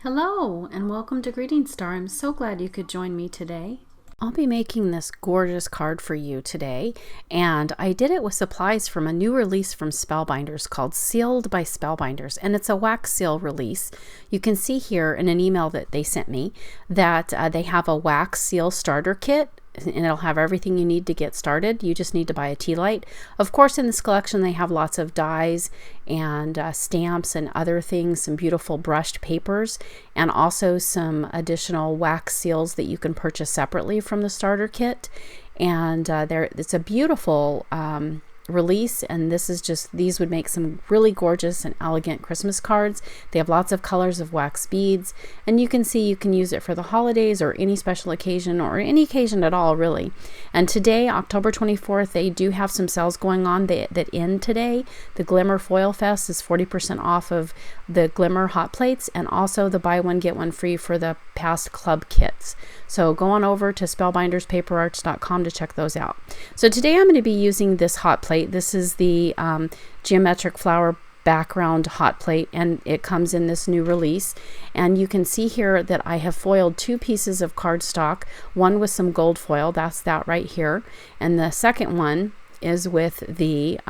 Hello and welcome to Greeting Star. I'm so glad you could join me today. I'll be making this gorgeous card for you today, and I did it with supplies from a new release from Spellbinders called Sealed by Spellbinders, and it's a wax seal release. You can see here in an email that they sent me that they have a wax seal starter kit, and it'll have everything you need to get started. You just need to buy a tea light. Of course, in this collection they have lots of dies and stamps and other things, some beautiful brushed papers, and also some additional wax seals that you can purchase separately from the starter kit. And it's a beautiful release, and these would make some really gorgeous and elegant Christmas cards. They have lots of colors of wax beads, and you can see you can use it for the holidays or any special occasion or any occasion at all, really. And today, October 24th, they do have some sales going on that end today. The Glimmer Foil Fest is 40% off of the Glimmer hot plates, and also the buy one get one free for the past club kits. So go on over to spellbinderspaperarts.com to check those out. So today I'm going to be using this hot plate. This is the geometric flower background hot plate, and it comes in this new release. And you can see here that I have foiled two pieces of cardstock, one with some gold foil, that's that right here, and the second one is with the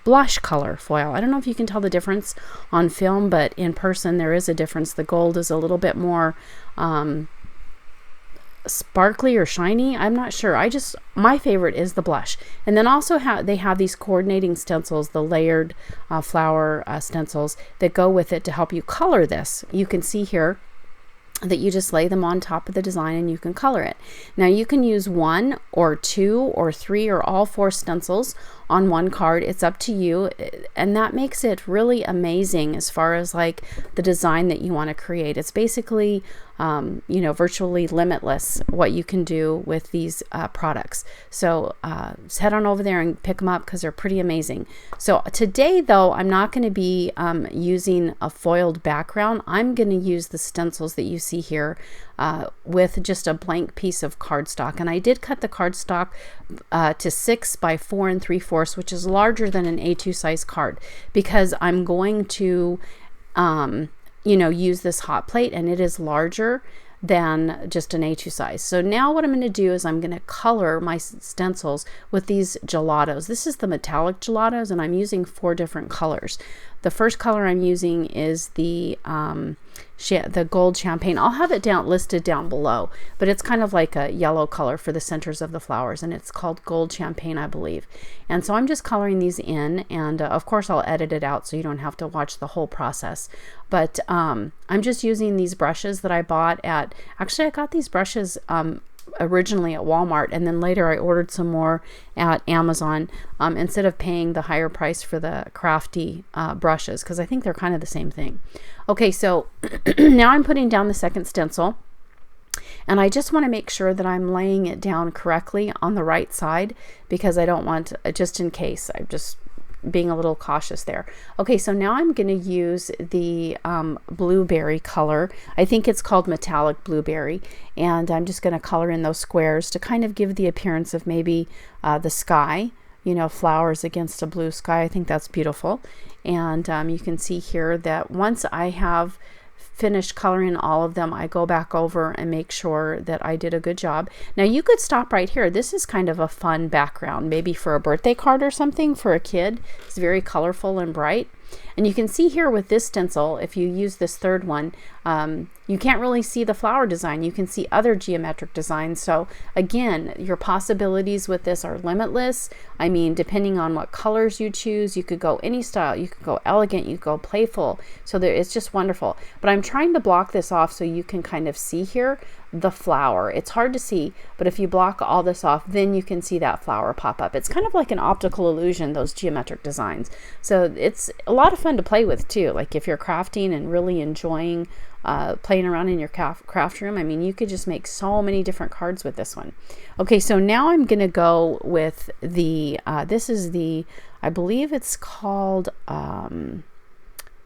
blush color foil. I don't know if you can tell the difference on film, but in person there is a difference. The gold is a little bit more sparkly or shiny. I'm not sure. My favorite is the blush. And then also they have these coordinating stencils, the layered flower stencils that go with it to help you color this. You can see here that you just lay them on top of the design and you can color it. Now you can use one or two or three or all four stencils on one card. It's up to you, and that makes it really amazing as far as like the design that you want to create. It's basically virtually limitless what you can do with these products. So just head on over there and pick them up because they're pretty amazing. So today though, I'm not going to be using a foiled background. I'm going to use the stencils that you see here with just a blank piece of cardstock. And I did cut the cardstock to 6 by 4 3/4, which is larger than an A2 size card, because I'm going to use this hot plate, and it is larger than just an A2 size. So now what I'm going to do is I'm going to color my stencils with these gelatos. This is the metallic gelatos, and I'm using 4 different colors. The first color I'm using is the gold champagne. I'll have it listed down below, but it's kind of like a yellow color for the centers of the flowers, and it's called gold champagne, I believe. And so I'm just coloring these in, and of course I'll edit it out so you don't have to watch the whole process. But I'm just using these brushes that I bought actually I got these brushes originally at Walmart, and then later I ordered some more at Amazon instead of paying the higher price for the crafty brushes, because I think they're kind of the same thing. Okay, so now I'm putting down the second stencil, and I just want to make sure that I'm laying it down correctly on the right side, because I don't want, just in case, I'm just being a little cautious there. Okay, so now I'm going to use the blueberry color. I think it's called metallic blueberry, and I'm just going to color in those squares to kind of give the appearance of maybe the sky, flowers against a blue sky. I think that's beautiful. And you can see here that once I have finished coloring all of them, I go back over and make sure that I did a good job. Now you could stop right here. This is kind of a fun background, maybe for a birthday card or something for a kid. It's very colorful and bright. And you can see here with this stencil, if you use this third one, you can't really see the flower design. You can see other geometric designs. So again, your possibilities with this are limitless. I mean, depending on what colors you choose, you could go any style. You could go elegant, you could go playful. So it's just wonderful. But I'm trying to block this off so you can kind of see here the flower. It's hard to see, but if you block all this off, then you can see that flower pop up. It's kind of like an optical illusion, those geometric designs. So it's a lot of fun to play with too. Like if you're crafting and really enjoying playing around in your craft room, I mean, you could just make so many different cards with this one. Okay, so now I'm gonna go with the this is the, I believe it's called the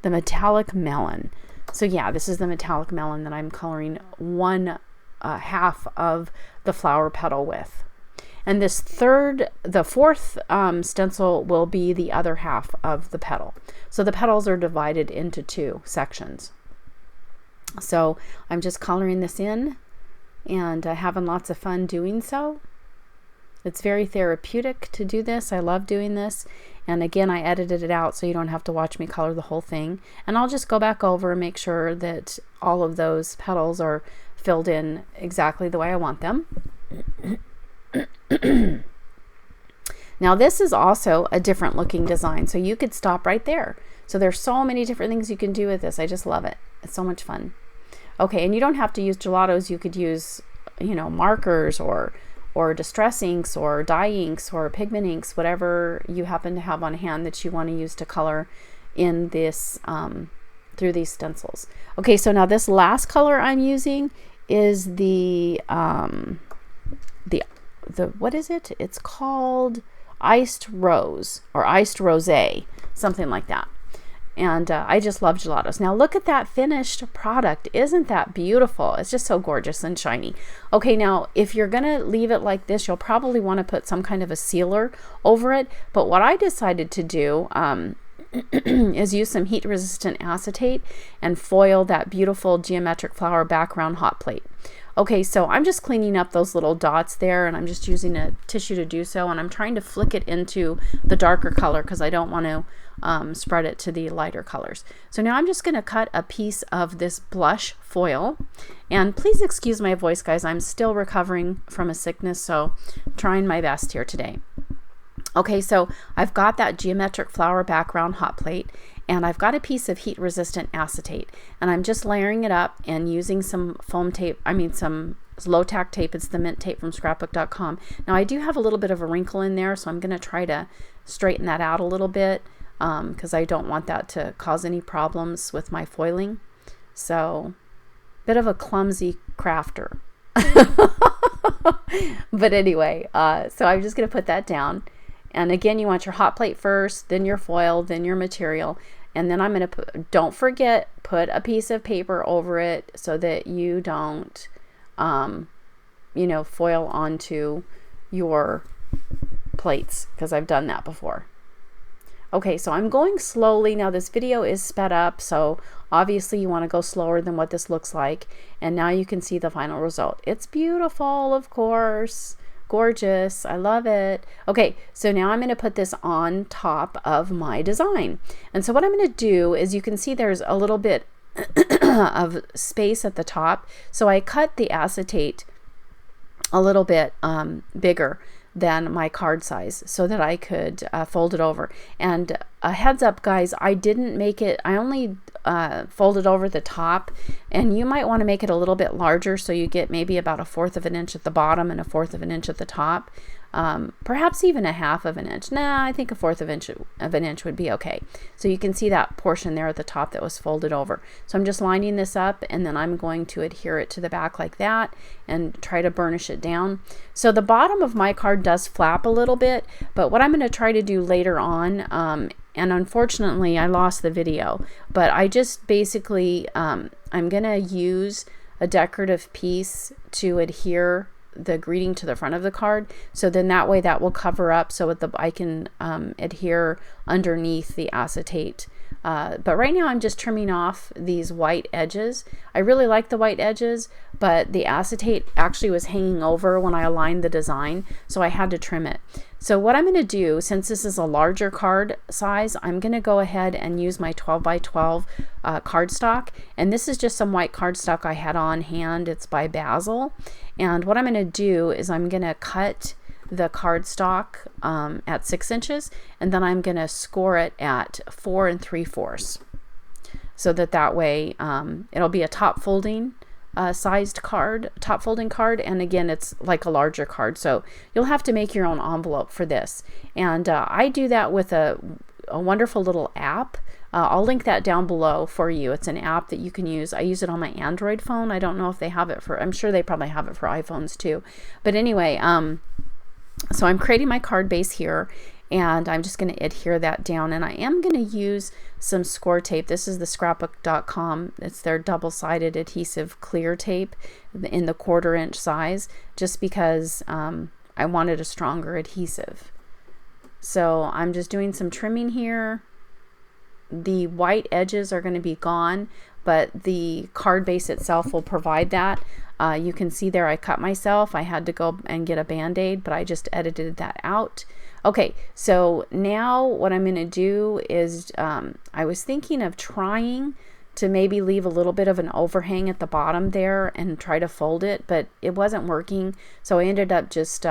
metallic melon. So yeah, this is the metallic melon that I'm coloring one half of the flower petal with. And the fourth stencil will be the other half of the petal. So the petals are divided into 2 sections. So I'm just coloring this in and having lots of fun doing so. It's very therapeutic to do this. I love doing this. And again, I edited it out so you don't have to watch me color the whole thing. And I'll just go back over and make sure that all of those petals are filled in exactly the way I want them. Now this is also a different looking design, so you could stop right there. So there's so many different things you can do with this. I just love it. It's so much fun. Okay, and you don't have to use gelatos. You could use, you know, markers or distress inks or dye inks or pigment inks, whatever you happen to have on hand that you want to use to color in this through these stencils. Okay, so now this last color I'm using is the what is it? It's called Iced Rose or Iced Rosé, something like that. And I just love gelatos. Now look at that finished product. Isn't that beautiful? It's just so gorgeous and shiny. Okay, now if you're gonna leave it like this, you'll probably want to put some kind of a sealer over it. But what I decided to do is use some heat resistant acetate and foil that beautiful geometric flower background hot plate. Okay, so I'm just cleaning up those little dots there, and I'm just using a tissue to do so, and I'm trying to flick it into the darker color because I don't want to spread it to the lighter colors. So now I'm just going to cut a piece of this blush foil, and please excuse my voice, guys. I'm still recovering from a sickness, so I'm trying my best here today. Okay, so I've got that geometric flower background hot plate, and I've got a piece of heat resistant acetate, and I'm just layering it up and using some foam tape, some low tack tape. It's the mint tape from scrapbook.com. Now I do have a little bit of a wrinkle in there, so I'm going to try to straighten that out a little bit because I don't want that to cause any problems with my foiling. So bit of a clumsy crafter. But anyway, so I'm just going to put that down. And again, you want your hot plate first, then your foil, then your material. And then I'm going to put, don't forget, put a piece of paper over it so that you don't, foil onto your plates, because I've done that before. Okay, so I'm going slowly. Now this video is sped up, so obviously you want to go slower than what this looks like. And now you can see the final result. It's beautiful, of course. Gorgeous. I love it. Okay, so now I'm going to put this on top of my design. And so what I'm going to do is, you can see there's a little bit of space at the top. So I cut the acetate a little bit bigger than my card size so that I could fold it over. And a heads up, guys, I didn't make it, I only folded over the top, and you might want to make it a little bit larger so you get maybe about 1/4 of an inch at the bottom and 1/4 of an inch at the top. Perhaps even 1/2 of an inch. Nah, I think 1/4 of an inch would be okay. So you can see that portion there at the top that was folded over. So I'm just lining this up, and then I'm going to adhere it to the back like that and try to burnish it down. So the bottom of my card does flap a little bit, but what I'm going to try to do later on, and unfortunately I lost the video, but I just basically, I'm going to use a decorative piece to adhere the greeting to the front of the card, so then that way that will cover up so I can adhere underneath the acetate. But right now I'm just trimming off these white edges. I really like the white edges, but the acetate actually was hanging over when I aligned the design, so I had to trim it. So what I'm going to do, since this is a larger card size, I'm going to go ahead and use my 12 by 12 cardstock. And this is just some white cardstock I had on hand. It's by Basil. And what I'm going to do is I'm going to cut the cardstock at 6 inches, and then I'm going to score it at 4 3/4, so that way it'll be a top folding sized card, top folding card, and again it's like a larger card, so you'll have to make your own envelope for this. And I do that with a wonderful little app. I'll link that down below for you. It's an app that you can use. I use it on my Android phone. I don't know if they have it for, I'm sure they probably have it for iPhones too. But anyway, so I'm creating my card base here, and I'm just going to adhere that down, and I am going to use some score tape. This is the scrapbook.com. It's their double-sided adhesive clear tape in the 1/4 inch size, just because I wanted a stronger adhesive. So I'm just doing some trimming here. The white edges are going to be gone, but the card base itself will provide that. You can see there I cut myself. I had to go and get a Band-Aid, but I just edited that out. Okay, so now what I'm going to do is I was thinking of trying to maybe leave a little bit of an overhang at the bottom there and try to fold it, but it wasn't working. So I ended up just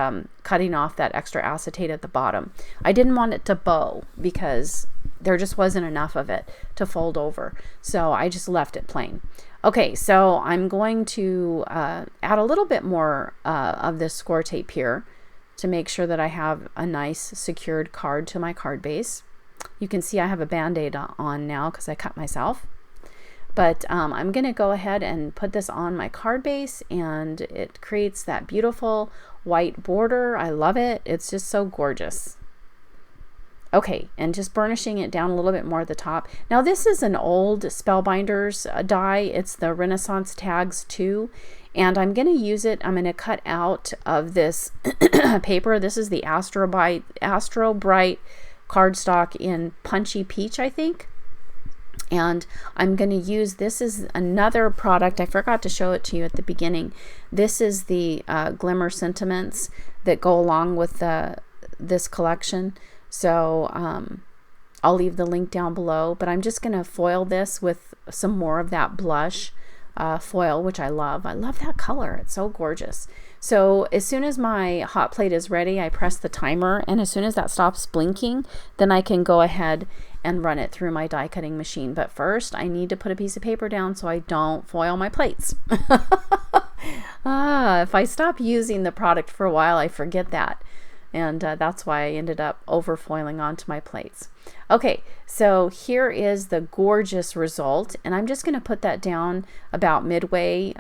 cutting off that extra acetate at the bottom. I didn't want it to bow because there just wasn't enough of it to fold over. So I just left it plain. Okay, so I'm going to add a little bit more of this score tape here to make sure that I have a nice secured card to my card base. You can see I have a Band-Aid on now because I cut myself. But I'm going to go ahead and put this on my card base, and it creates that beautiful white border. I love it. It's just so gorgeous. Okay, and just burnishing it down a little bit more at the top. Now this is an old Spellbinders die. It's the Renaissance Tags 2, and I'm going to use it. I'm going to cut out of this paper. This is the Astro Bright cardstock in Punchy Peach, I think. And I'm going to use, this is another product, I forgot to show it to you at the beginning. This is the Glimmer Sentiments that go along with this collection. So I'll leave the link down below, but I'm just going to foil this with some more of that blush foil, which I love. I love that color. It's so gorgeous. So as soon as my hot plate is ready, I press the timer, and as soon as that stops blinking, then I can go ahead and run it through my die cutting machine. But first I need to put a piece of paper down so I don't foil my plates. If I stop using the product for a while, I forget that. And that's why I ended up over foiling onto my plates. Okay, so here is the gorgeous result, and I'm just going to put that down about midway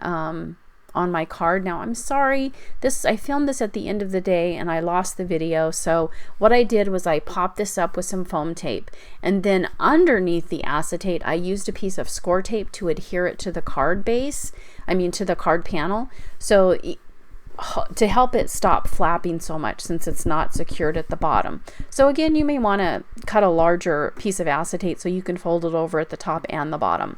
on my card. Now I'm sorry, I filmed this at the end of the day and I lost the video, so what I did was I popped this up with some foam tape, and then underneath the acetate I used a piece of score tape to adhere it to the card base, to the card panel, so to help it stop flapping so much since it's not secured at the bottom. So again, you may want to cut a larger piece of acetate so you can fold it over at the top and the bottom.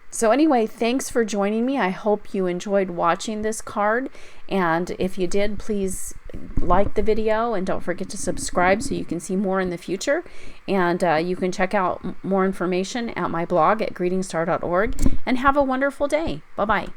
So anyway, thanks for joining me. I hope you enjoyed watching this card, and if you did, please like the video and don't forget to subscribe so you can see more in the future. And you can check out more information at my blog at greetingstar.org, and have a wonderful day. Bye-bye.